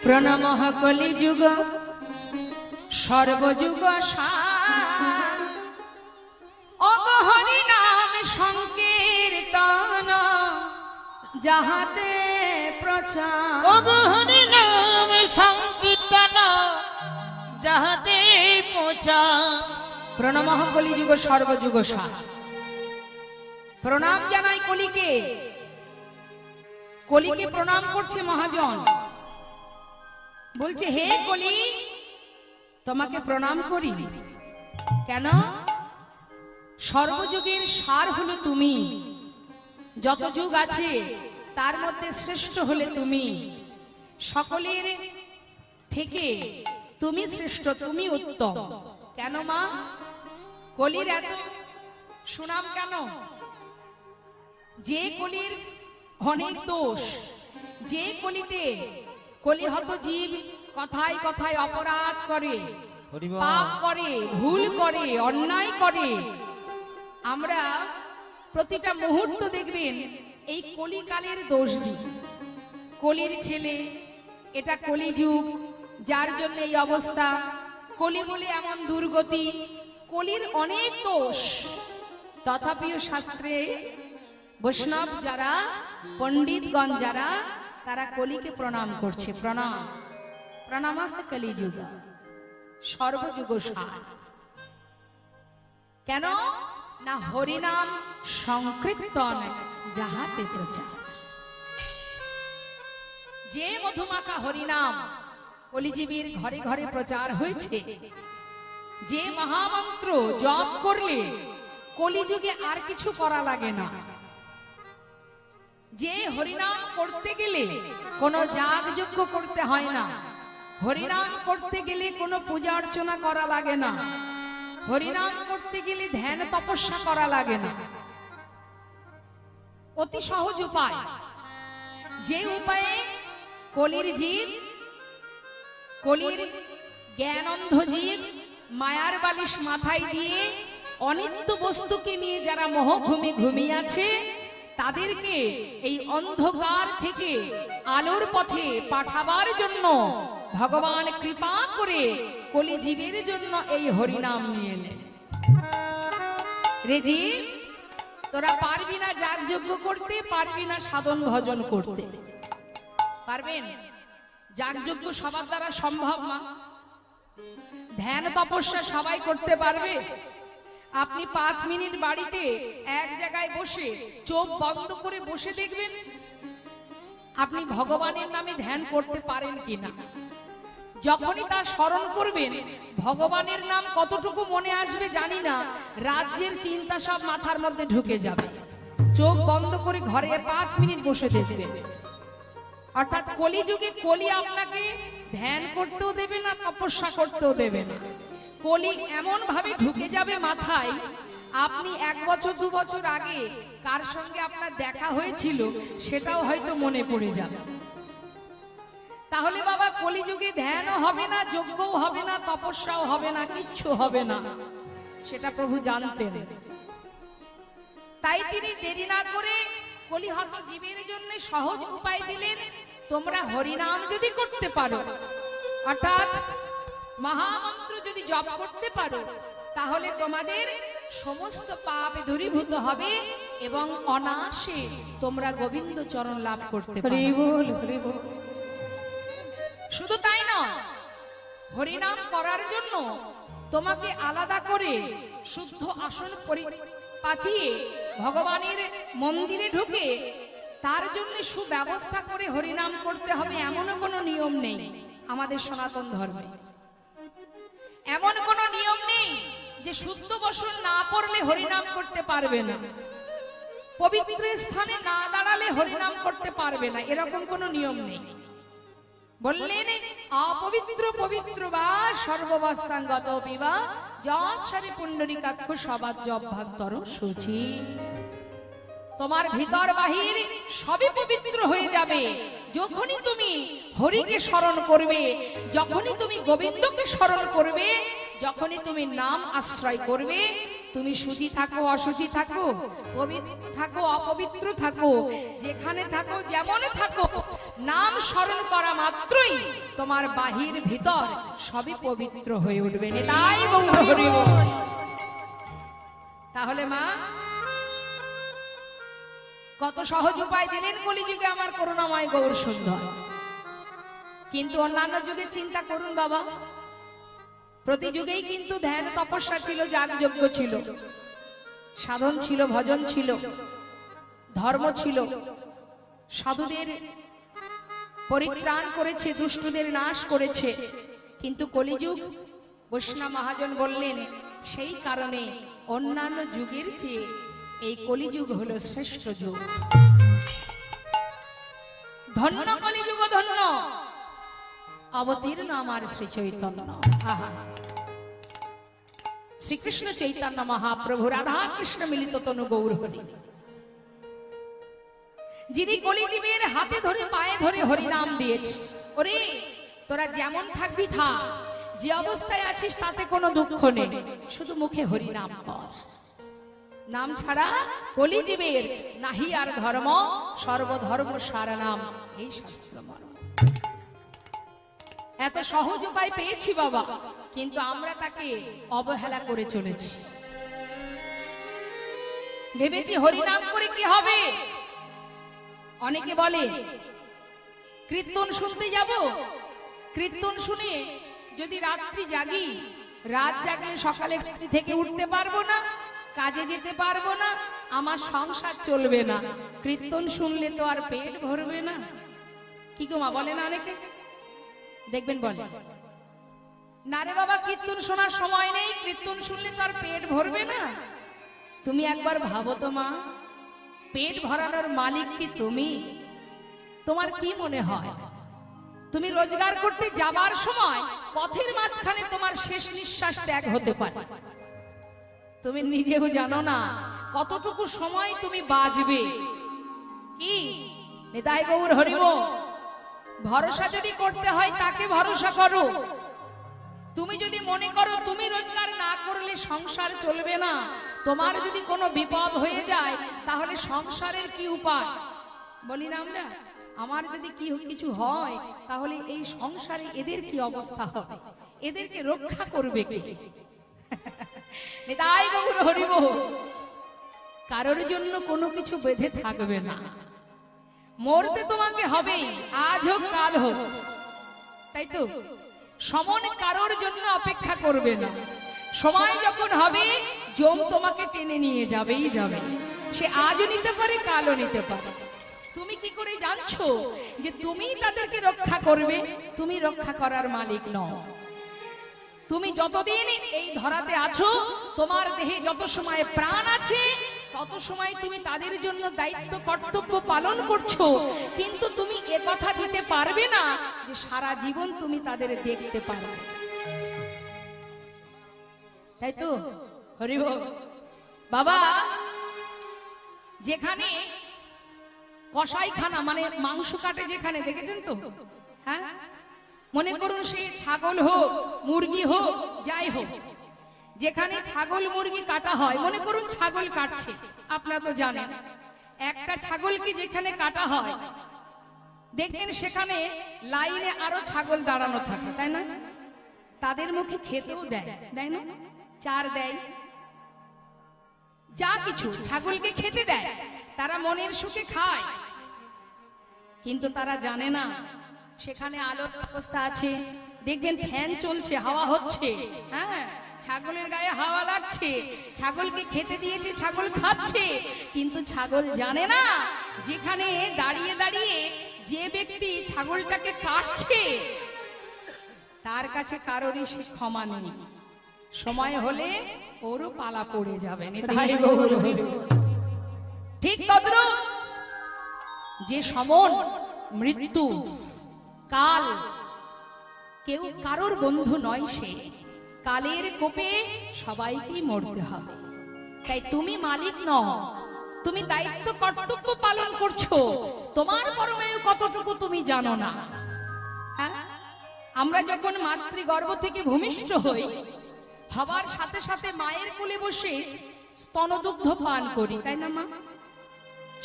প্রণমঃ কলিযুগ সর্বযুগ অগহরি নাম সংকীর্তন যাহাতে প্রচার। অগহরি নাম সংকীর্তন যাহাতে প্রচার। প্রণমঃ কলিযুগ সর্বযুগ প্রণাম জানাই কলিকে। কলিকে প্রণাম করছে মহাজন, বলছে হে কলি তোমাকে প্রণাম করি। কেন? সর্বযুগের সার হলো তুমি, যত যুগ আছে তার মধ্যে শ্রেষ্ঠ হলে তুমি, সকলের থেকে তুমি শ্রেষ্ঠ, তুমি উত্তম। কেন মা কলির এত সুনাম কেন? যে কলির অনেক দোষ, যে কলিতে কলিহত জীব কথায় কথায় অপরাধ করে, পাপ করে, ভুল করে, অন্যায় করে, আমরা প্রতিটা মুহূর্ত দেখবেন এই কলিকালের দোষ দিই। কলির ছেলে, এটা কলিযুগ, যার জন্য এই অবস্থা, কলি বলে এমন দুর্গতি, কলির অনেক দোষ। তথাপিও শাস্ত্রে বৈষ্ণব যারা, পণ্ডিতগণ যারা, তারা কলিকে প্রণাম করছে। প্রণাম প্রণামঃ কলিযুগ সর্বযুগ সার। কেন না হরিনাম সংকীর্তন যাহাতে প্রচার। যে মধুমাখা হরিনাম কলিজীবীর ঘরে ঘরে প্রচার হয়েছে, যে মহামন্ত্র জপ করলে কলিযুগে আর কিছু করা লাগে না, যে হরিনাম করতে গেলে কোনো যাগযজ্ঞ করতে হয় না, হরিনাম করতে গেলে কোনো পূজা অর্চনা করা লাগে না, হরিনাম করতে গেলে ধ্যান তপস্যা করা লাগে না, অতি সহজ উপায়। যে উপায়ে কলির জীব, কলির জ্ঞানন্ধ জীব মায়ার বালিশ মাথায় দিয়ে অনিত্য বস্তুকে নিয়ে যারা মোহভূমি ঘুমিয়ে আছে, তাদেরকে এই অন্ধকার থেকে আলোর পথে পাঠাবার জন্য ভগবান কৃপা করে কলিজীবের জন্য এই হরিনাম নিয়ে এলেন। রে জীব, তোরা পারবি না যাগযজ্ঞ করতে, পারবি না সাধন ভজন করতে, পারবেন? যাগযজ্ঞ সবার দ্বারা সম্ভব না, ধ্যান তপস্যা সবাই করতে পারবে? আপনি 5 মিনিট বাড়িতে এক জায়গায় বসে চোখ বন্ধ করে বসে দেখবেন আপনি ভগবানের নামে ধ্যান করতে পারেন কিনা। যখনই তার স্মরণ করবেন, ভগবানের নাম কতটুকু মনে আসবে জানি না, রাজ্যের চিন্তা সব মাথার মধ্যে ঢুকে যাবে। চোখ বন্ধ করে ঘরে 5 মিনিট বসে দেখবেন। অর্থাৎ কলিযুগে কলি আপনাকে ধ্যান করতেও দেবে না, তপস্যা করতেও দেবে না। কলি এমন ভাবে ঢুকে যাবে মাথায়, আপনি 1 বছর 2 বছর আগে কার সঙ্গে আপনার দেখা হয়েছিল সেটাও হয়তো মনে পড়ে যাবে। তাহলে বাবা কলিযুগে ধ্যানও হবে না, যজ্ঞও হবে না, তপস্যাও হবে না, কিচ্ছু হবে না, সেটা প্রভু জানতেন। তাই তিনি দেরি না করে কলিহত জীবের জন্য সহজ উপায় দিলেন। তোমরা হরিনাম যদি করতে পারো, অর্থাৎ মহামন্ত্র যদি জপ করতে পারো, তাহলে তোমাদের সমস্ত পাপ দূরীভূত হবে এবং অনায়াসে তোমরা গোবিন্দ চরণ লাভ করতে পারবে। শুধু তাই নয়, হরিনাম করার জন্য তোমাকে আলাদা করে শুদ্ধ আসন পাতিয়ে ভগবানের মন্দিরে ঢুকে তার জন্য সুব্যবস্থা করে হরিনাম করতে হবে, এমনও কোনো নিয়ম নেই আমাদের সনাতন ধর্মে। এমন কোনো নিয়ম নেই যে শুদ্ধ বসন না পড়লে হরিনাম করতে পারবে না, পবিত্র স্থানে না দাঁড়ালে হরিনাম করতে পারবে না, এরকম কোনো নিয়ম নেই। বললেন অপবিত্র পবিত্র বা সর্ববস্থাঙ্গত বিবা যৎ সারি পুণ্ডরীকাক্ষ সবাদ জপভান্তর সূচি। তোমার ভিতর বাহির সবই পবিত্র হয়ে যাবে যখনই তুমি হরিকে স্মরণ করবে, যখনই তুমি গোবিন্দকে স্মরণ করবে, যখনই তুমি নাম আশ্রয় করবে। তুমি শুচি থাকো অশুচি থাকো, পবিত্র থাকো অপবিত্র থাকো, যেখানে থাকো যেমন থাকো, নাম স্মরণ করা মাত্রই তোমার বাহির ভিতর সবই পবিত্র হয়ে উঠবে। তাই গৌর হরি বল। তাহলে মা কত সহজ উপায় দিলেন কলিযুগে আমার করুণাময় গৌর সুন্দর। কিন্তু অন্যান্য যুগে চিন্তা করুন বাবা, প্রতি যুগেই কিন্তু ধ্যান তপস্যা ছিল, যাগযজ্ঞ ছিল, সাধন ছিল, ভজন ছিল, ধর্ম ছিল, সাধুদের পরিত্রাণ করেছে, দুষ্টদের নাশ করেছে। কিন্তু কলিযুগ বৈষ্ণব মহাজন বললেন সেই কারণে অন্যান্য যুগের চেয়ে এই কলিযুগ হলো শ্রেষ্ঠ যুগ। ধন্য কলিযুগ, ধন্য অবতীর্ণ আমার শ্রী চৈতন্য। আহা, শ্রীকৃষ্ণ চৈতন্য মহাপ্রভু, রাধা কৃষ্ণ মিলিত তনু গৌর হরি, যিনি কলিজীবের হাতে ধরে পায়ে ধরে হরিনাম দিয়েছে। ওরে তোরা যেমন থাকবি থাক, যে অবস্থায় আছিস তাতে কোনো দুঃখ নেই, শুধু মুখে হরিনাম কর। নাম ছাড়া কলিজীবের নাহি আর ধর্ম, সর্বধর্ম সারা নাম, এই শাস্ত্র মর্ম। এত সহজ উপায় পেয়েছি বাবা, কিন্তু আমরা তাকে অবহেলা করে চলেছি। ভেবেছি হরিনাম করে কি হবে। অনেকে বলে কীর্তন শুনতে যাব, কীর্তন শুনে যদি রাত্রি জাগি, রাত জাগলে সকালে থেকে উঠতে পারবো না, কাজে যেতে পারবো না, আমার সংসার চলবে না, কীর্তন শুনলে তো আর পেট ভরবে না। কি গো মা, বলে না অনেকে, দেখবেন বলে না রে বাবা কীর্তন শোনার সময় নেই, কীর্তন শুনলে তো আর পেট ভরবে না। তুমি একবার ভাবো তো মা, পেট ভরানোর মালিক কি তুমি? তোমার কি মনে হয় তুমি রোজগার করতে যাবার সময় পথের মাঝখানে তোমার শেষ নিঃশ্বাস ত্যাগ হতে পারে? তুমি নিজেও জানো না কতটুকু সময় তুমি বাঁচবে। কি নিতাই গৌর হরি বল। ভরসা যদি করতে হয় তাকে ভরসা করো। তুমি যদি মনে করো তুমি রোজগার না করলে সংসার চলবে না, তোমার যদি কোনো বিপদ হয়ে যায় তাহলে সংসারের কি উপায়? বলি না আমরা, আমার যদি কি কিছু হয় তাহলে এই সংসারে এদের কি অবস্থা হবে, এদেরকে রক্ষা করবে কে? নিতাই গৌর হরি বল। কারোর জন্য কোনো কিছু বেঁধে থাকবে না, মরতে তোমাকে হবেই, আজ হোক কাল হোক, তাই তো? সমন কারোর জন্য অপেক্ষা করবে না, সময় যখন হবে জম তোমাকে টেনে নিয়ে যাবেই যাবে। সে আজও নিতে পারে, কালও নিতে পারে। তুমি কি করে জানছো যে তুমি তাদেরকে রক্ষা করবে? তুমি রক্ষা করার মালিক নও। তুমি যতদিন এই ধরাতে আছো, তোমার দেহে যত সময় প্রাণ আছে তত সময় তুমি তাদের জন্য দায়িত্ব কর্তব্য পালন করছো, কিন্তু তুমি এ কথা দিতে পারবে না যে সারা জীবন তুমি তাদের দেখতে পারবে, তাই তো? হরি বল। বাবা যেখানে কসাইখানা মানে মাংস কাটে যেখানে, দেখেছেন তো? হ্যাঁ, মনে করুন সে ছাগল হোক মুরগি হোক যাই হোক, যেখানে ছাগল মুরগি কাটা হয়, মনে করুন ছাগল কাটছে, আপনারা তো জানেন একটা ছাগলকে যেখানে কাটা হয় দেখবেন সেখানে লাইনে আরো ছাগল দাঁড়ানো থাকে, তাই না? তাদের মুখে খেতেও দেয়, দেয় না? চার দেয়, যা কিছু ছাগলকে খেতে দেয়, তারা মনের সুখে খায়। কিন্তু তারা জানে না সেখানে আলোর ব্যবস্থা আছে, দেখবেন ফ্যান চলছে, হাওয়া হচ্ছে, হ্যাঁ, ছাগলের গায়ে হাওয়া লাগছে, ছাগলকে খেতে দিয়েছে, ছাগল খাচ্ছে। কিন্তু ছাগল জানে না যেখানে দাঁড়িয়ে দাঁড়িয়ে যে ব্যক্তি ছাগলটাকে কাটছে তার কাছে কারোরই সে ক্ষমা নেই, সময় হলে ওরও পালা পড়ে যাবে। ঠিক তদ্রূপ যে সমন মৃত্যু কাল কেউ কারোর বন্ধু নয়, সে কালের কোপে সবাইকেই মরতে হবে। তাই তুমি মালিক নও, তুমি দায়িত্ব কর্তব্য পালন করছো, তোমার পরমায়ু কতটুকু তুমি জানো না। হ্যাঁ, আমরা যখন মাতৃগর্ভ থেকে ভূমিষ্ঠ হই, হবার সাথে সাথে মায়ের কোলে বসে স্তনদুগ্ধ পান করি, তাই না মা?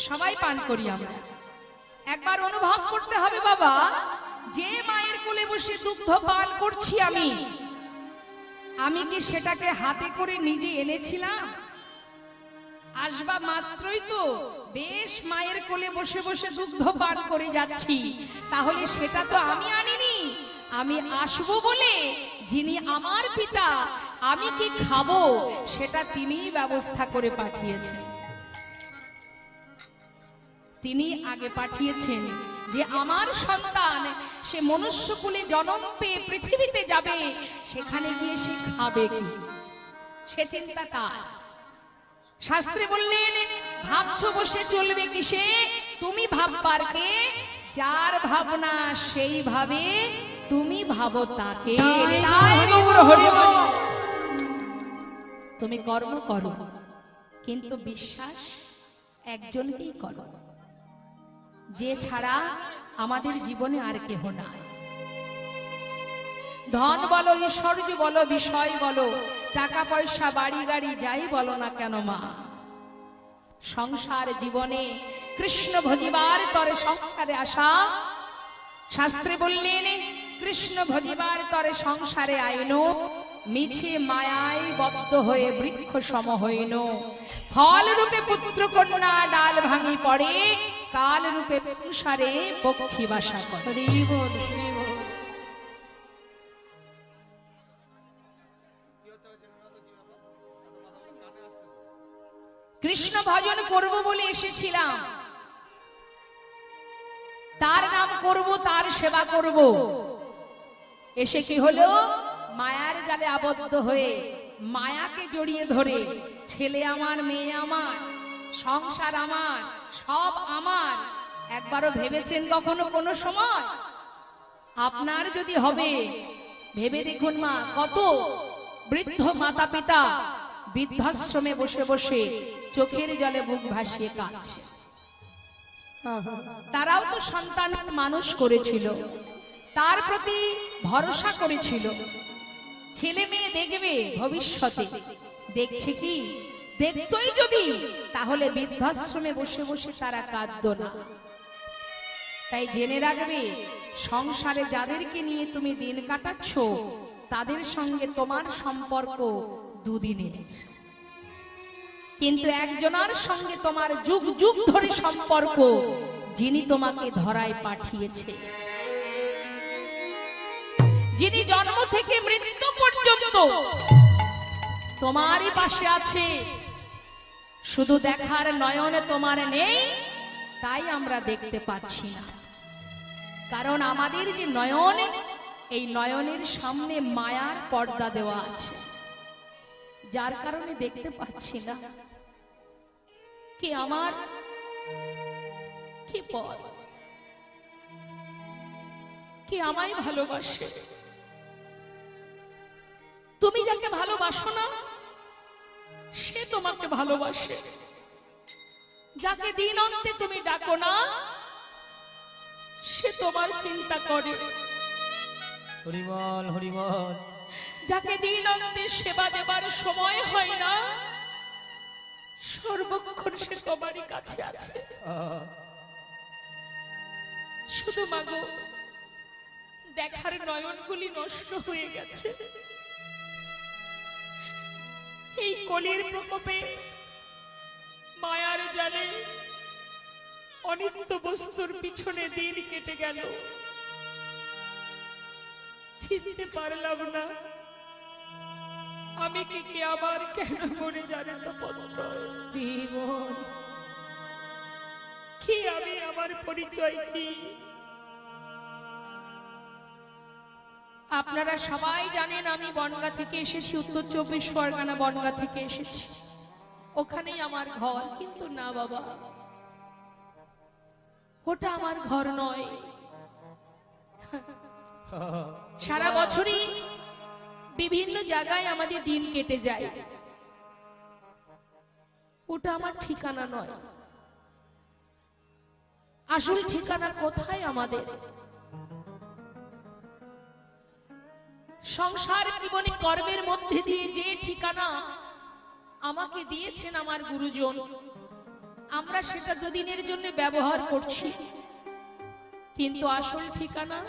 সবাই পান করি আমরা। একবার অনুভব করতে হবে বাবা যে মায়ের কোলে বসে দুগ্ধ পান করছি আমি কি সেটাকে হাতে করে নিজে এনেছিলাম? আসবা মাত্রই তো বেশ মায়ের কোলে বসে বসে দুগ্ধ পান করে যাচ্ছি, তাহলে সেটা তো আমি আনিনি। আমি আসবো বলে যিনি আমার পিতা, আমি কি খাবো সেটা তিনিই ব্যবস্থা করে পাঠিয়েছেন। তিনি আগে পাঠিয়েছেন যে আমার সন্তান সে মনুষ্যকুলে জন্ম পেয়ে পৃথিবীতে যাবে, সেখানে গিয়ে সে খাবে কি, সে চিন্তা তার। শাস্ত্রে বললেন ভাবছো বসে চলবে কিসে, তুমি ভাববার কে, যার ভাবনা সেই ভাবে, তুমি ভাবো তাকে। তাই গৌর হরি বল। তুমি কর্ম করো, কিন্তু বিশ্বাস একজনকেই করো, যে ছাড়া আমাদের জীবনে আর কেহ না। ধন বলো, ঐশ্বর্য বলো, বিষয় বলো, টাকা পয়সা, বাড়ি গাড়ি যাই বলো না কেন মা, সংসার জীবনে কৃষ্ণ ভজিবার তরে সংসারে আসা। শাস্ত্রে বললেন কৃষ্ণ ভজিবার তরে সংসারে আইন, মিছে মায়ায় বদ্ধ হয়ে বৃক্ষ সম হইন। ফল রূপে পুত্র কন্যা ডাল ভাঙি পড়ে, কাল রূপে তুষারে পক্ষী বাসা করে। কৃষ্ণ ভজন করব বলে এসেছিলাম, তার নাম করব, তার সেবা করব। এসে কি হলো, মায়ার জালে আবদ্ধ হয়ে মায়াকে জড়িয়ে ধরে ছেলে আমার, মেয়ে আমার, সংসার আমার, সব আমার। একবারও ভেবেছেন কখনো কোনো সময় আপনার যদি হবে? ভেবে দেখুন মা, কত বৃদ্ধ মাতা পিতা বৃদ্ধাশ্রমে বসে বসে চোখের জলে বুক ভাসিয়ে কাঁদছে। তারাও তো সন্তান মানুষ করেছিল, তার প্রতি ভরসা করেছিল, ছেলে মেয়ে দেখবে ভবিষ্যতে। দেখছে কি? দেখতই যদি, তাহলে বৃদ্ধাশ্রমে বসে বসে তারা কাঁদতো না। তাই জেনে রাখবে, সংসারে যাদেরকে নিয়ে তুমি দিন কাটাচ্ছ, তাদের সঙ্গে তোমার সম্পর্ক দুদিনের, কিন্তু একজনের সঙ্গে তোমার যুগ যুগ ধরে সম্পর্ক, যিনি তোমাকে ধরায় পাঠিয়েছে, যিনি জন্ম থেকে মৃত্যু পর্যন্ত তোমারই পাশে আছে। শুধু দেখার নয়নে তোমার নেই, তাই আমরা দেখতে পাচ্ছি না। কারণ আমাদের যে নয়ন, এই নয়নের সামনে মায়ার পর্দা দেওয়া আছে, যার কারণে দেখতে পাচ্ছি না কি আমার, কি পর, কি আমায় ভালোবাসে। তুমি যাকে ভালোবাসো না, সে তোমাকে ভালোবাসে। যাকে দিন অন্তে তুমি ডাকো না, সে তোমার চিন্তা করে। হরিবল হরিবল। যাকে দিন অন্তে সেবা দেবার সময় হয় না, সর্বক্ষণ সে তোমারই কাছে আছে। শুধু মাগো, দেখার নয়নগুলি নষ্ট হয়ে গেছে। এই কলির প্রকোপে, মায়ার জালে অনিত্য বস্তুর পিছনে দিন কেটে গেল। চিনতে পারলাম না আমি কি আবার কেন মরে জানে তো পত্র কি, আমি আমার পরিচয় কি? আপনারা সবাই জানেন আমি বনগা থেকে এসেছি, উত্তর 24 পরগনা বনগা থেকে এসেছি, ওখানেই আমার ঘর। কিন্তু না বাবা, ওটা আমার ঘর নয়। সারা বছরই বিভিন্ন জায়গায় আমাদের দিন কেটে যায়, ওটা আমার ঠিকানা নয়। আসল ঠিকানা কোথায় আমাদের? সংসার জীবনে কর্মের মধ্যে দিয়ে যে ঠিকানা আমাকে দিয়েছেন আমার গুরুজন, আমরা সেটা দুদিনের জন্য ব্যবহার করছি, কিন্তু আসল ঠিকানা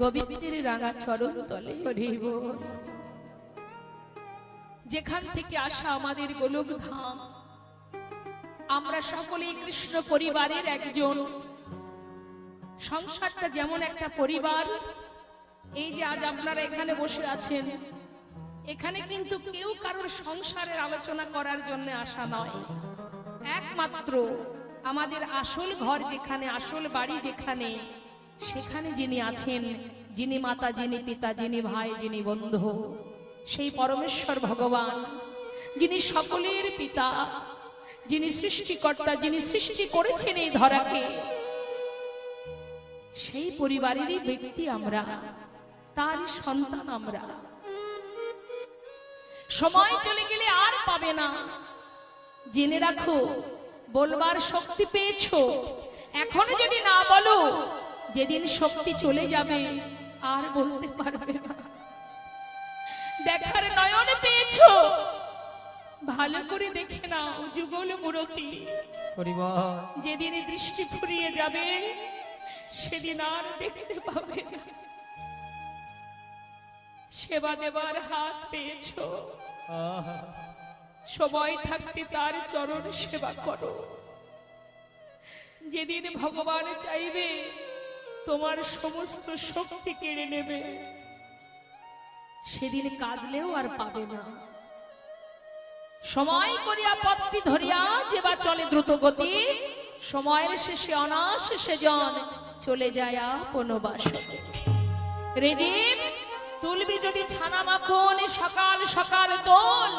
গোবিন্দের রাঙা চরণ তলে হরি বল। যেখান থেকে আসা আমাদের গোলক ধাম, আমরা সকলেই কৃষ্ণ পরিবারের একজন। সংসারটা যেমন একটা পরিবার, এই যে আজ আপনারা এখানে বসে আছেন, এখানে কিন্তু কেউ কারোর সংসারের আলোচনা করার জন্য আসা নয়। একমাত্র আমাদের আসল ঘর যেখানে, আসল বাড়ি যেখানে, সেখানে যিনি আছেন, যিনি মাতা, যিনি পিতা, যিনি ভাই, যিনি বন্ধু, সেই পরমেশ্বর ভগবান, যিনি সকলের পিতা, যিনি সৃষ্টিকর্তা, যিনি সৃষ্টি করেছেন এই ধরাকে, সেই পরিবারেরই ব্যক্তি আমরা, তারই সন্তান আমরা। সময় চলে গেলে আর পাবে না। জেনে রাখো, বলবার শক্তি পেয়েছো, এখনো যদি না বলো, যেদিন শক্তি চলে যাবে আর বলতে পারবে না। দেখার নয়ন পেয়েছো, ভালো করে দেখে নাও যুগল মূরতি। হরি বল। যেদিন দৃষ্টি ফুরিয়ে যাবে, সেদিন আর দেখতে পাবে না। সেবা দেবার হাত পেয়েছো, সময় থাকতে তার চরণ সেবা করো। যেদিন ভগবান চাইবে তোমার সমস্ত শক্তি কেড়ে নেবে, সেদিন কাঁদলেও আর পাবে না। সময় করিয়া পথটি ধরিয়া যেবা চলে দ্রুত গতি, সময়ের শেষে অনাশেষে জন চলে যায় আপন বাসনে। রেজিম তুলবি যদি ছানা মাখন, সকাল সকাল তোল,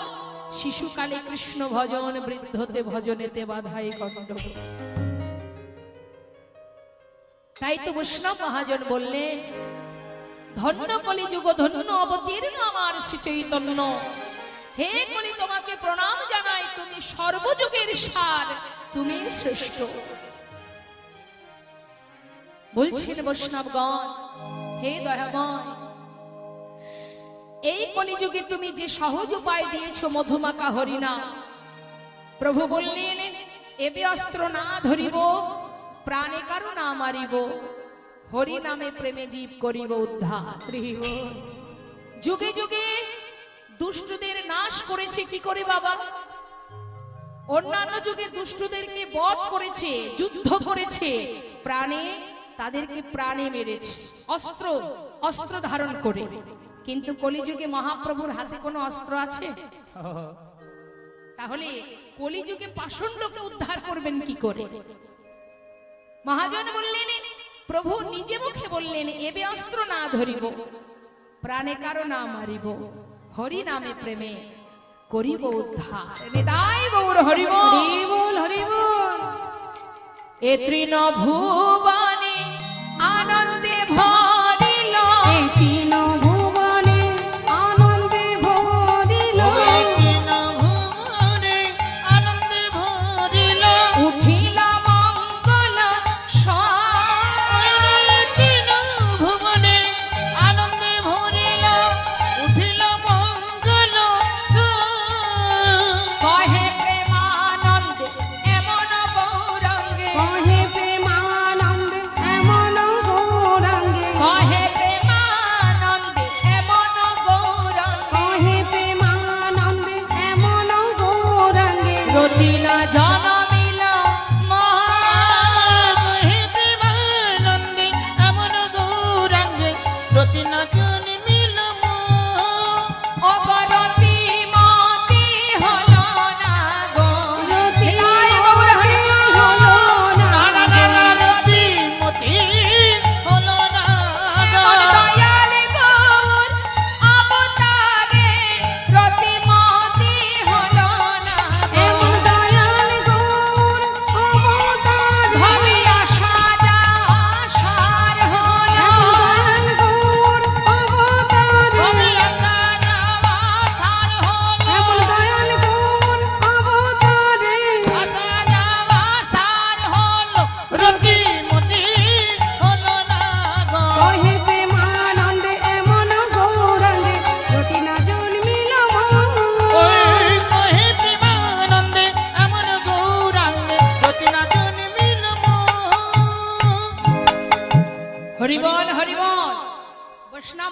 শিশুকালে কৃষ্ণ ভজন, বৃদ্ধতে ভজনেতে বাধাই গণ্ডগোল। তাই তো বৈষ্ণব মহাজন বললেন, ধন্য কলিযুগ, ধন্য অবতীর্ণ আমার শ্রী চৈতন্য। হে কলি, তোমাকে প্রণাম জানাই, তুমি সর্বযুগের সার, তুমি শ্রেষ্ঠ। বলছেন বৈষ্ণবগণ, হে দয়াময়, এই কলিযুগে তুমি যে সহজ উপায় দিয়েছ, মধুমাকা হরিনাম। প্রভু বললেন, এবে অস্ত্র না ধরিব, প্রাণে কারো না মারিব, হরি নামে প্রেমে জীব করিব উদ্ধার। যুগে যুগে দুষ্টদের নাশ করেছে কি করে বাবা? অন্যান্য যুগে দুষ্টদেরকে বধ করেছে, যুদ্ধ করেছে, প্রাণে তাদেরকে প্রাণে মেরেছে, অস্ত্র অস্ত্র ধারণ করে। কিন্তু কলিযুগে মহাপ্রভুর হাতে কোনো অস্ত্র আছে? তাহলে কলিযুগে পাষণ্ডকে উদ্ধার করবেন কি করে? মহাজন বললেন, প্রভু নিজে মুখে বললেন, এবে অস্ত্র না ধরিব, প্রাণে কারো না মারিব, হরি নামে প্রেমে করিব উদ্ধার। নিতাই গৌর হরি বল। হরি বল, হরি বল। এ তৃণ ভুবনে আনন্দে ভরিল, এই তিন ভুবনে আনন্দে ভরিল, এই তিন ভুবনে আনন্দে ভরিল, উঠিল মঙ্গল স্বর। তিন ভুবনে আনন্দে ভরিল, উঠিল মঙ্গল স্বর। কহে প্রেমানন্দ এমন গৌরঙ্গে, কহে প্রেমানন্দ এমন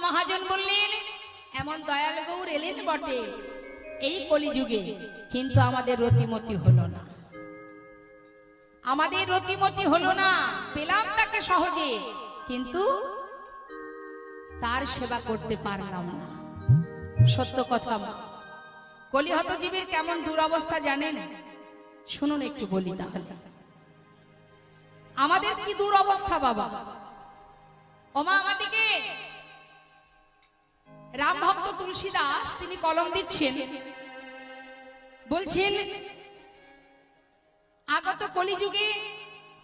মহাজন বললেন, এমন দয়াল গৌর এলেন বটে এই কলিযুগে, কিন্তু আমাদের রতিমতি হলো না। আমাদের রতিমতি হলো না। পেলাম তাকে সহজে, কিন্তু তার সেবা করতে পারলাম না। সত্য কথা। কলিহত জীবের কেমন দুরবস্থা জানেন? শুনুন একটু বলি তাহলে। আমাদের কি দুরবস্থা বাবা। ওমা আমাদিকে রাম ভক্ত তুলসী দাস তিনি কলম দিচ্ছেন, বলছেন আগত কলিযুগে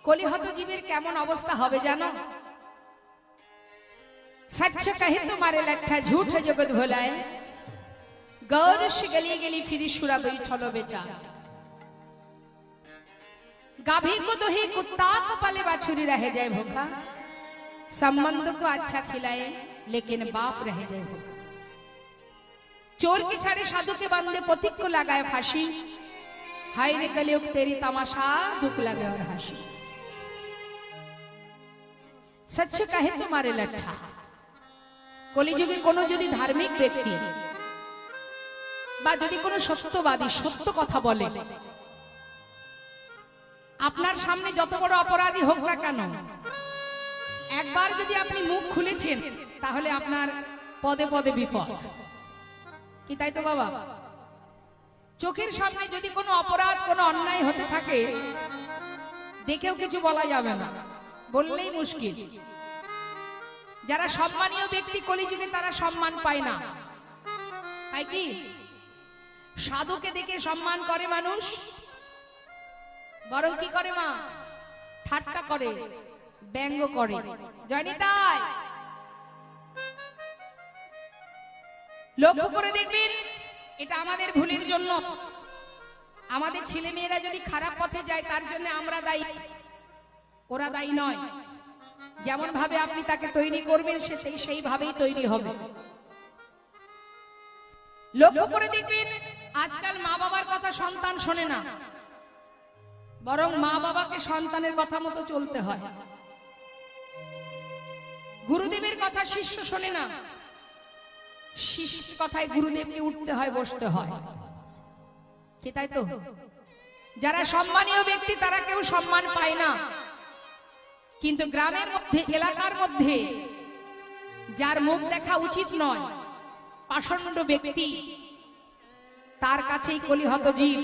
কলিহত জীবের কেমন অবস্থা হবে জানো? सच कहे तुम्हारे लट्ठा झूठ है जगत भोलाए, गौर से गली गली फिरी शुरा बैठलो बेचार। गाभी को दोही कुत्ता को पाले बाछुरी रह जाए भूखा, संबंध को अच्छा खिलाए लेकिन बाप रह जाए भूखा। चोर के छाड़े साधु के बंदे पथिक को लगाए फांसी, हाय रे कलयुग तेरी तमाशा दुख लगे और हासी। सच कहे तुम्हारे लट्ठा, কলিযুগে কোনো যদি ধার্মিক ব্যক্তি বা যদি কোনো সত্যবাদী সত্য কথা বলে, আপনার সামনে যত বড় অপরাধী হোক না কেন, একবার যদি আপনি মুখ খুলেছেন তাহলে আপনার পদে পদে বিপদ। কি তাই তো বাবা? চোখের সামনে যদি কোনো অপরাধ কোনো অন্যায় হতে থাকে, দেখেও কিছু বলা যাবে না, বললেই মুশকিল। যারা সম্মানীয় ব্যক্তি কলিযুগে তারা সম্মান পায় না। তাই কি সাধুকে দেখে সম্মান করে মানুষ? বরং কি করে মা? ঠাট্টা করে, ব্যঙ্গ করে। জানি তাই লক্ষ্য করে দেখবেন, এটা আমাদের ভুলের জন্য। আমাদের ছেলে মেয়েরা যদি খারাপ পথে যায় তার জন্য আমরা দায়ী, ওরা দায়ী নয়। যেমন ভাবে আপনি তাকে তৈরি করবেন সে সেইভাবেই তৈরি হবে। লক্ষ্য করে দেখবেন আজকাল মা বাবার কথা সন্তান শোনে না, বরং মা বাবাকে সন্তানের কথা মতো চলতে হয়। গুরুদেবের কথা শিষ্য শোনে না, শিষ্যের কথায় গুরুদেবকে উঠতে হয়, বসতে হয়। কি তাই তো? যারা সম্মানীয় ব্যক্তি তারা কেউ সম্মান পায় না, কিন্তু গ্রামের মধ্যে এলাকার মধ্যে যার মুখ দেখা উচিত নয়, পাষণ্ড ব্যক্তি, তার কাছেই কলিহত জীব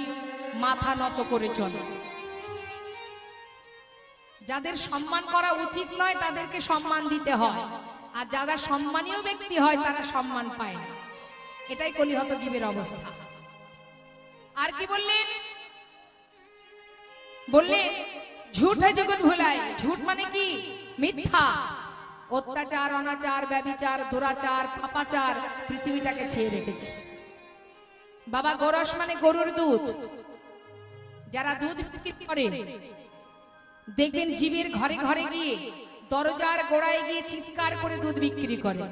মাথা নত করে চলে। যাদের সম্মান করা উচিত নয় তাদেরকে সম্মান দিতে হয়, আর যারা সম্মানীয় ব্যক্তি হয় তারা সম্মান পায় না। এটাই কলিহত জীবের অবস্থা। আর কি বললেন? বললেন ঝুঠ है जगत भुलाए। झूठ माने की? मिथ्या, অত্যাচার, অনাচার, ব্যভিচার, দুরাচার, পাপাচার পৃথিবীটাকে ছেয়ে রেখেছে। বাবা গোরস মানে গরুর দুধ। যারা দুধ বিক্রি করে দেখবেন জীবের ঘরে ঘরে গিয়ে দরজার গোড়ায় গিয়ে চিৎকার করে দুধ বিক্রি করে।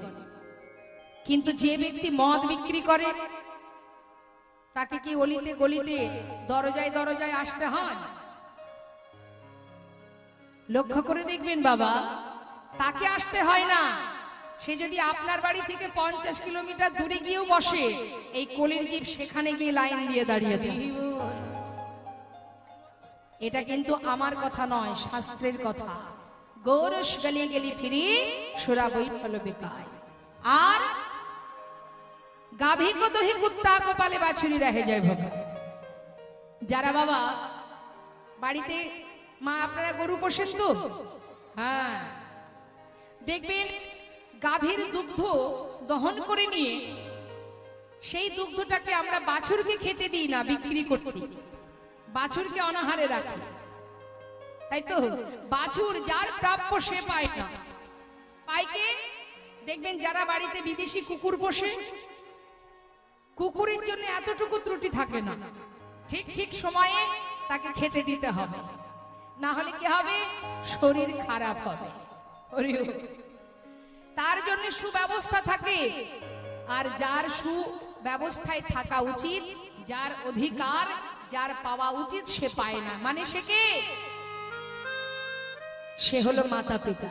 কিন্তু যে ব্যক্তি মদ বিক্রি করে তাকে কি অলিতে গলিতে দরজায় দরজায় আসতে হয়? লক্ষ্য করে দেখবেন বাবা, তাকে আসতে হয় না। সে যদি আপনার বাড়ি থেকে 50 কিলোমিটার দূরে গিয়েও বসে, এই কলির জীব সেখানে গিয়ে লাইন দিয়ে দাঁড়িয়ে থাকে। এটা কিন্তু আমার কথা নয়, শাস্ত্রের কথা। গৌরস গলি গলি ফিরি সুরা বৈঠল বেকায়। আর গাভী কো দহি কুত্তা কো পালে বাছুরি রহে যায় ভোগা। যারা বাবা বাড়িতে, মা আপনারা গরু পোষেন তো? হ্যাঁ, দেখবেন গাভীর দুগ্ধ দহন করে নিয়ে সেই দুগ্ধটাকে আমরা বাছুরকে খেতে দিই না, বিক্রি করতে। বাছুরকে অনাহারে রাখি, তাই তো? বাছুর যার প্রাপ্য সে পায় না। পায় কে? দেখবেন যারা বাড়িতে বিদেশি কুকুর পোষে, কুকুরের জন্য এতটুকু ত্রুটি থাকে না, ঠিক ঠিক সময়ে তাকে খেতে দিতে হবে, না হলে কি হবে? শরীর খারাপ হবে। তার জন্য সুব্যবস্থা থাকে। আর যার সুব্যবস্থায় থাকা উচিত, যার অধিকার, যার পাওয়া উচিত সে পায় না, মানে সে কে? সে হলো মাতা পিতা।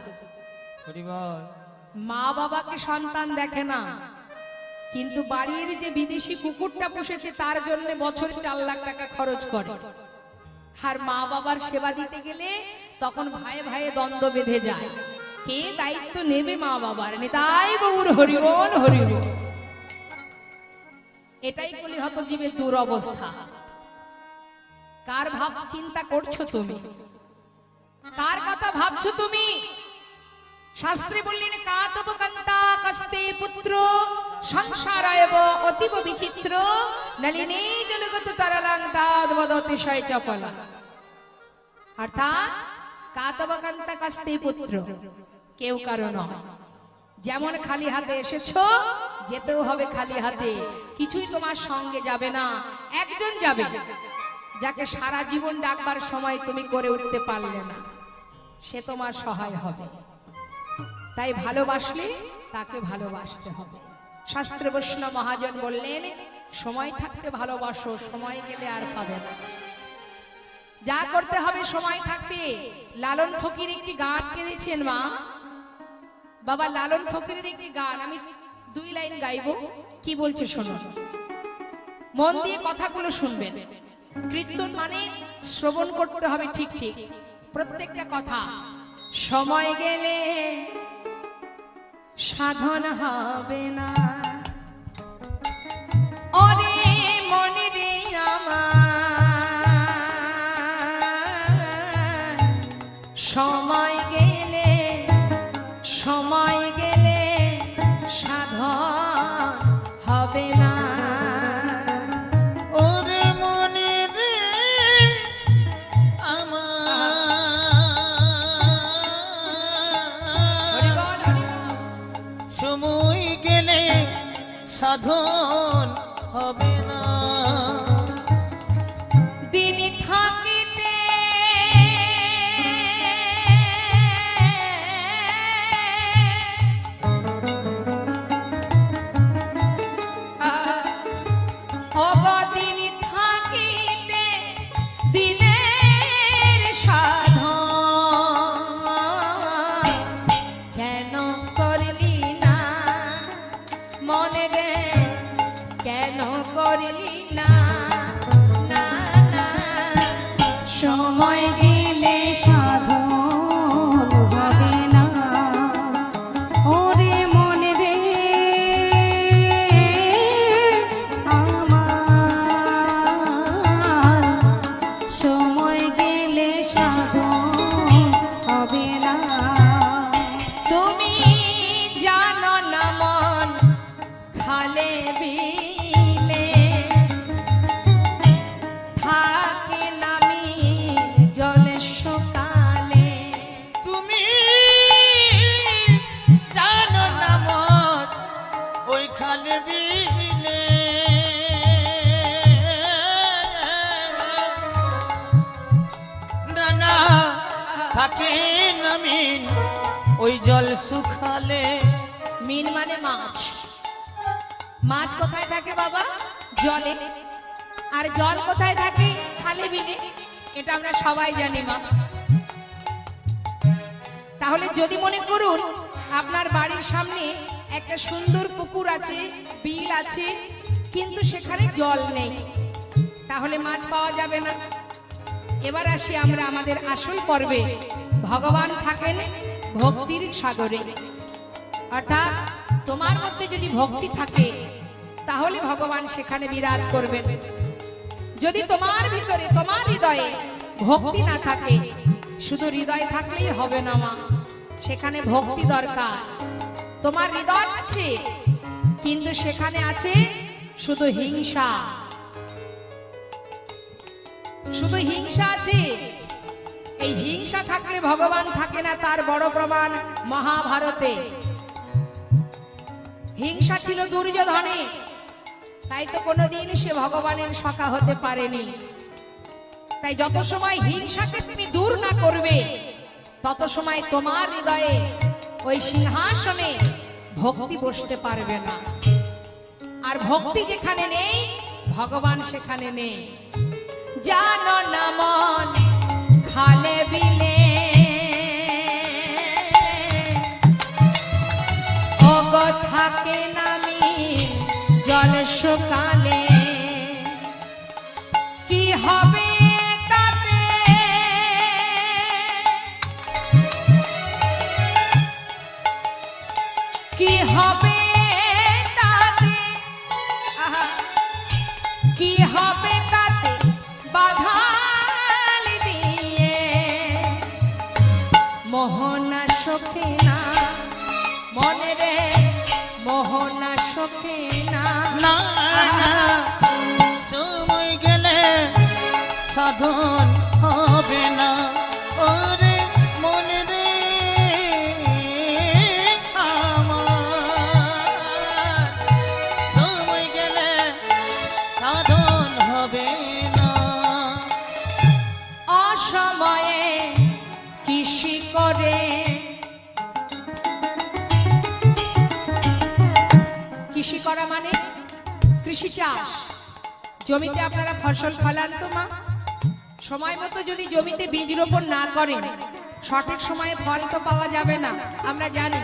মা বাবাকে সন্তান দেখে না, কিন্তু বাড়ির যে বিদেশি কুকুরটা পুষেছে তার জন্য বছরে 4 লাখ টাকা খরচ করে। আর মা বাবার সেবা দিতে গেলে তখন ভাই ভাইয়ে দ্বন্দ্ব বেঁধে যায়, কে দায়িত্ব নেবে মা বাবার। নিতাই গৌর হরিবল হরিবল। এটাই কলিহত জীবের দুরবস্থা। কার ভাব চিন্তা করছো তুমি? কার কথা ভাবছো তুমি? শাস্ত্রে বললেন কাতব কান্তা কস্তে পুত্র সংসারায়ব অতীব বিচিত্র নলিনে জলগত তরলাং তাদবদতিশয় চপলা। অর্থাৎ কাতব কান্তা কস্তে পুত্র, কেউ কারো নয়। যেমন খালি হাতে এসেছো, যেতেও হবে খালি হাতে। কিছুই তোমার সঙ্গে যাবে না। একজন যাবে, যাকে সারা জীবন ডাকবার সময় তুমি করে উঠতে পারলে না, সে তোমার সহায় হবে। তাই ভালোবাসলে তাকে ভালোবাসতে হবে। শাস্ত্র বৈষ্ণব মহাজন বললেন, সময় থাকতে ভালোবাসো, সময় গেলে আর পাবে না। যা করতে হবে সময় থাকতে। লালন ফকির একটি গান গেয়েছেন মা বাবা। লালন ফকিরের একটি গান আমি 2 লাইন গাইবো। কি বলছে শোনো, মন দিয়ে কথাগুলো শুনবেন। কীর্তন মানে শ্রবণ করতে হবে ঠিক ঠিক প্রত্যেকটা কথা। সময় গেলে সাধন হবে না, ওরে মনে রে আমার। সময় গেলে সাধন হবে না। ওরে মনে রে আমার, সময় গেলে সাধন হবে না। দিন থাকিতে অবদিন থাকিতে দিনের সাধন কেন করলি না মনে রে, কেন করলি না? না না, সময় গেলে সাধন হবে না। ওরে মনে রে আমার, সময় গেলে সাধন হবে না। তুমি জানো না মন খালে বিলে থাকে নামি জলে সকালে। তুমি জানো না মত ওই খালে বিলে না থাকে নামিন ওই জল শুকালে। মিন মানে মাছ। মাছ কোথায় থাকে বাবা? জলে। আর জল কোথায় থাকে? খালে বিলে। এটা আমরা সবাই জানি মা। তাহলে যদি মনে করুন আপনার বাড়ির সামনে একটা সুন্দর পুকুর আছে, বিল আছে, কিন্তু সেখানে জল নেই, তাহলে মাছ পাওয়া যাবে না। এবার আসি আমরা আমাদের আসল পর্বে। ভগবান থাকেন ভক্তির সাগরে। অর্থাৎ তোমার মধ্যে যদি ভক্তি থাকে তাহলে ভগবান সেখানে বিরাজ করবেন। যদি তোমার ভিতরে, তোমার হৃদয়ে ভক্তি না থাকে, শুধু হৃদয় থাকলেই হবে না মা, সেখানে ভক্তি দরকার। তোমার হৃদয় আছে কিন্তু সেখানে আছে শুধু হিংসা, শুধু হিংসা আছে। এই হিংসা থাকলে ভগবান থাকে না, তার বড় প্রমাণ মহাভারতে। হিংসা ছিল দুর্যোধনে, তাই তো কোনোদিন সে ভগবানের সখা হতে পারেনি। তাই যত সময় হিংসাকে তুমি দূর না করবে, তত সময় তোমার হৃদয়ে ওই সিংহাসনে ভক্তি বসতে পারবে না। আর ভক্তি যেখানে নেই, ভগবান সেখানে নেই। জানো না মন খালে বিলে থাকে নামি জল সকালে কি হবে তাতে কি হবে তাতে আহা কি হবে তাতে বাধাল দিয়ে মোহনা সখে না মনে রে মোহনা সখে না না না সময় গেলে সাধন হবে না ওরে মনে রে আমার সময় গেলে সাধন হবে না অসময়ে কৃষি করে কৃষি করা মানে কৃষি চাষ জমিতে আপনারা ফসল ফলান তো মা সময় মতো যদি জমিতে বীজ রোপণ না করেন সঠিক সময়ে ফল তো পাওয়া যাবে না আমরা জানি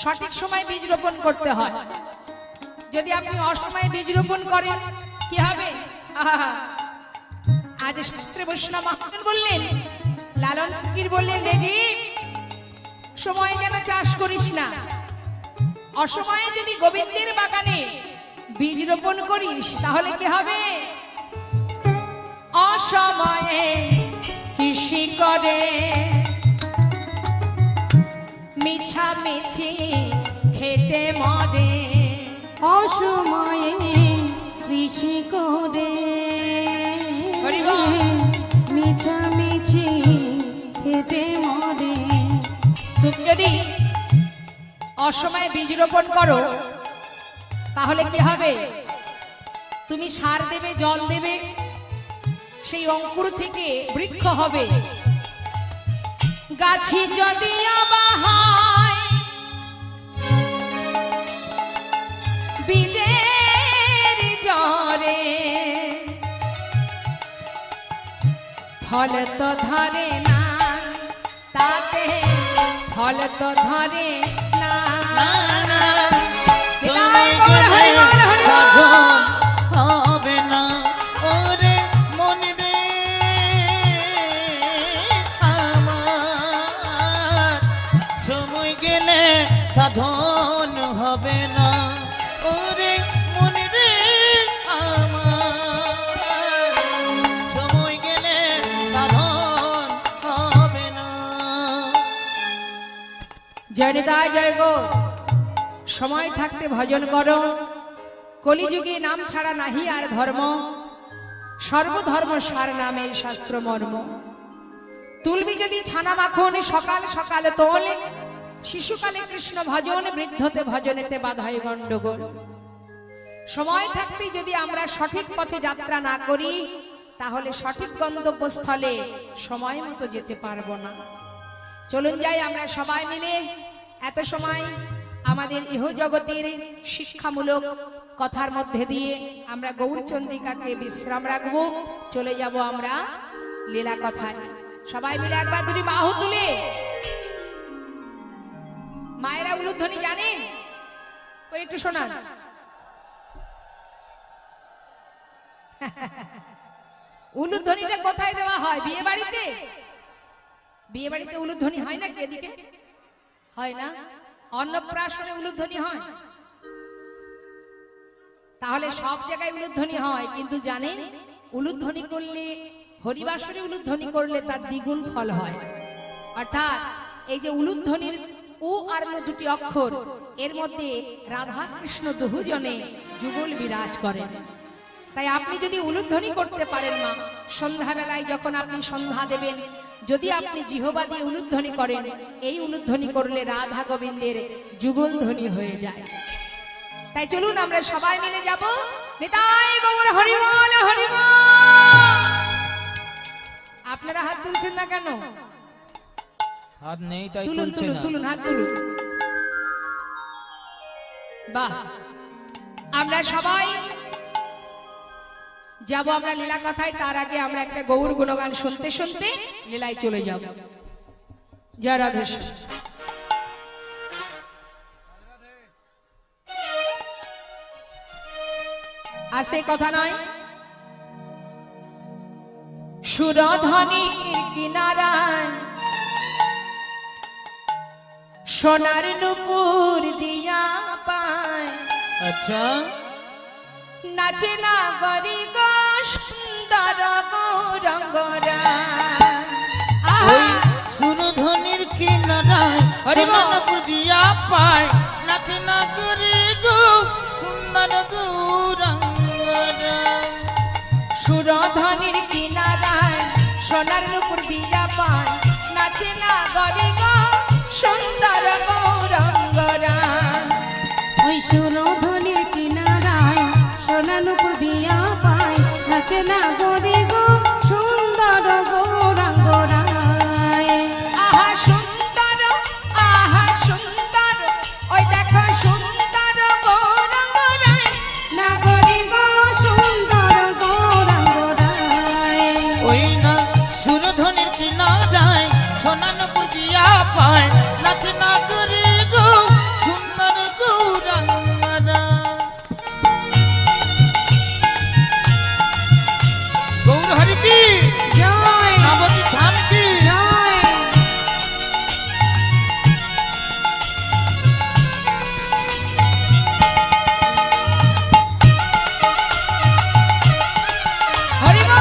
সঠিক সময় বীজ রোপণ করতে হয় যদি আপনি অসময়ে বীজ রোপণ করেন কি হবে আহা আজ শাস্ত্রে বৈষ্ণব মহাজন বললেন লালন ফকির বললেন রেজি সময় যেন চাষ করিস না অসময়ে যদি গোবিন্দের বাগানে বীজ রোপণ করিস তাহলে কি হবে অসময়ে কৃষি করে মিছামিছি খেটে মরে অসময়ে কৃষি করে হরি বল। মিছামিছি খেতে মরে তুমি যদি অসময়ে বীজ রোপণ করো তাহলে কি হবে তুমি সার দেবে জল দেবে সেই অঙ্কুর থেকে বৃক্ষ হবে গাছি যদি আবা হয় বীজের জ্বরে ফল তো ধরে না তাতে ফল তো ধরে না না না হৃদয় সময় গৌর গেলে হরি বল, হরি বল। সাধন হবে না ওরে মনে রে আমার সময় গেলে সাধন হবে না ওরে মনে রে আমার সময় গেলে সাধন হবে না জয় নিতাই জয় গো সময় থাকতে ভজন করো কলিযুগে নাম ছাড়া নাহি আর ধর্ম সর্বধর্ম সার নামে শাস্ত্র মর্ম তুলবি যদি ছানা মাখন সকাল সকাল তোল শিশুকালে কৃষ্ণ ভজন বৃদ্ধতে ভজনেতে বাধায় গণ্ডগোল সময় থাকতে যদি আমরা সঠিক পথে যাত্রা না করি তাহলে সঠিক গন্তব্যস্থলে সময় মতো যেতে পারবো না চলুন যাই আমরা সবাই মিলে এত সময় আমাদের ইহ জগতের শিক্ষামূলক কথার মধ্যে দিয়ে আমরা গৌরচন্দ্রিকাকে বিশ্রাম রাখবো চলে যাব আমরা লীলা কথায় সবাই মিলে একবার দুটি বাহু তুলে মায়েরা উলুধ্বনি জানেন ওই একটু শোনান উলুধ্বনিটা কোথায় দেওয়া হয় বিয়ে বাড়িতে বিয়ে বাড়িতে উলুধ্বনি হয় না এদিকে হয় না অন্নপ্রাশনে উলুধ্বনি হয় তাহলে সব জায়গায় উলুধ্বনি হয় কিন্তু জানেন উলুধ্বনি করলে হরিবাসরে উলুধ্বনি করলে তার দ্বিগুণ ফল হয় অর্থাৎ এই যে উলুধ্বনির উ আর ল দুটি অক্ষর এর মধ্যে রাধা কৃষ্ণ দুজনে যুগল বিরাজ করেন তাই আপনি যদি উলুধ্বনি করতে পারেন মা সন্ধ্যাবেলায় যখন আপনি সন্ধ্যা দেবেন যদি আপনি জিহবা দিয়ে উলুধ্বনি করেন এই উলুধ্বনি করলে রাধা গোবিন্দের যুগল ধ্বনি হয়ে যায় তাই চলুন আমরা সবাই মিলে যাব নিতাই গৌর হরি বল হরি বল আপনারা হাত তুলছেন না কেন হাত নেই তাই তুলুন তুলছে তুলুন না তুলুন হাত তুলুন বাহ আমরা সবাই যাব আমরা লীলা কথায় তার আগে আমরা একটা গৌর গুণগান শুনতে শুনতে লীলায় চলে যাব জয় রাধেশ্যাম আস্তে কথা নয়। সুরধনির কিনারায় সোনার নুপুর দিয়া পায়, আচ্ছা নাচে না গরি গো সুন্দর গৌরঙ্গরা। ওই সুরধনির কিনারায় হরি বল। সোনার দিয়া পায়, নাচে না করি গো সুন্দর গৌরাঙ্গরা। সুরধনির কিনারায় সোনার নুপুর দিয়া পায়, নাচে না গরি গো সুন্দর গৌরঙ্গরা। ওই সুরধনির কিনারায় সোনানুপুর দিয়া পায়, নাচে না গরি গো সুন্দর গৌরাঙ্গরায়। আহা সুন্দর, আহা সুন্দর, ওই দেখো সুন্দর গৌরঙ্গরায়। না গরি গো সুন্দর গৌরাঙ্গরায়। ওই না সুরধনির কিনারায় সোনার দিয়া পায়, নাচে না করি গো সুন্দর গৌরাঙ্গরা। গৌর হরি কি জয় নবদ্বীপ ধাম কি জয়। হরি বল।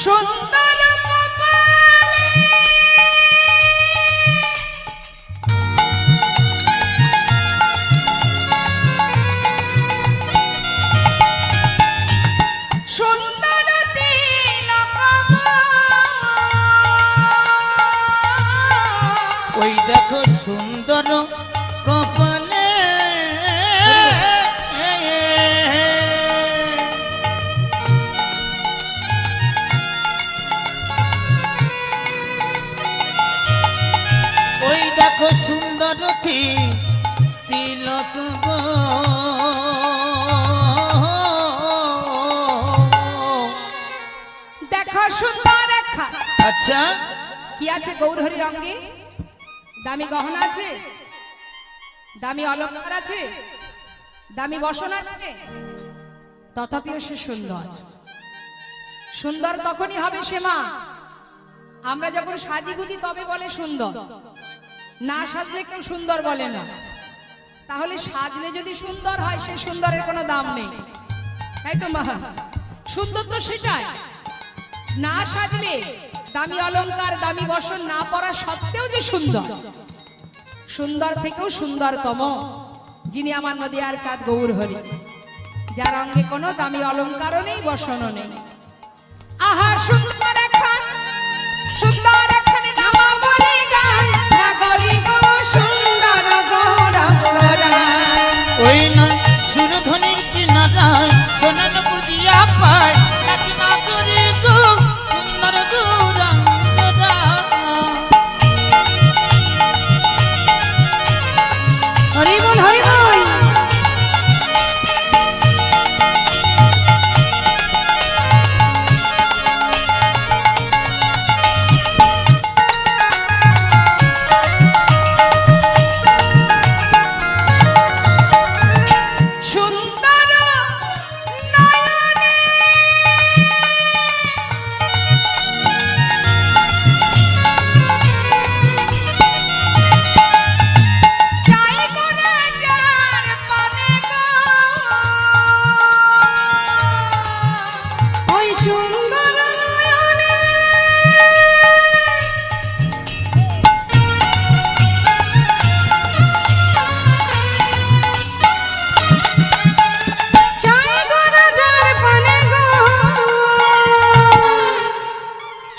সুন্দর কপালে সুন্দর তিলক গো। ওই দেখো সুন্দর কপালে ওই দেখো সুন্দর তিলক গো। দেখো সুন্দর রেখা। আচ্ছা কি আছে গৌরহরি রঙে? দামি গহনা আছে, দামি অলঙ্কার আছে, দামি বসন আছে, তথাপিও সে সুন্দর। সুন্দর তখনই হবে সে মা, আমরা যখন সাজি গুজি তবে বলে সুন্দর, না সাজলে কেউ সুন্দর বলে না। তাহলে সাজলে যদি সুন্দর হয় সে সুন্দরের কোনো দাম নেই, তাই তো মা? সুন্দর তো সেটাই, না সাজলে দামি অলংকার দামি বসন না পরা সত্ত্বেও যে সুন্দর, সুন্দর থেকেও সুন্দরতম যিনি আমার নদিয়ার চাঁদ গৌরহরি, যার অঙ্গে কোনো দামি অলংকারও নেই বসনও নেই। আহা সুন্দর একখান, সুন্দর একখান নামা বলে গান, নাগরি গো সুন্দর গৌরঙ্গরায়। ওই না সুরধনির কিনারায় সোনার দিয়া পায়, নাচে না করি গো সুন্দর গৌরাঙ্গরা। হরি বল হরি বল। সুন্দর নয়নে চাই গো রাজার পানে গো। ওই সুন্দর নয়নে চাই গো রাজার পানে গো।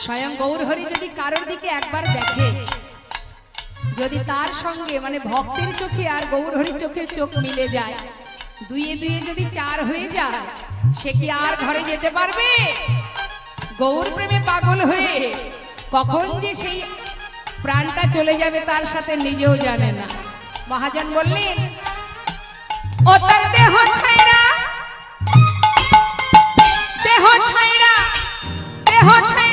স্বয়ং গৌরহরি যদি কারোর দিকে একবার দেখে, যদি তার সঙ্গে মানে ভক্তের চোখে আর গৌরহরির চোখে চোখ মিলে যায়, দুইয়ে দুইয়ে যদি চার হয়ে যায়, সে কি আর ঘরে যেতে পারবে? গৌর প্রেমে পাগল হয়ে কখন যে সেই প্রাণটা চলে যাবে তার সাথে নিজেও জানে না। মহাজন বললেন ও তার দেহ ছাইরা দেহ ছাইরা দেহ ছাইরা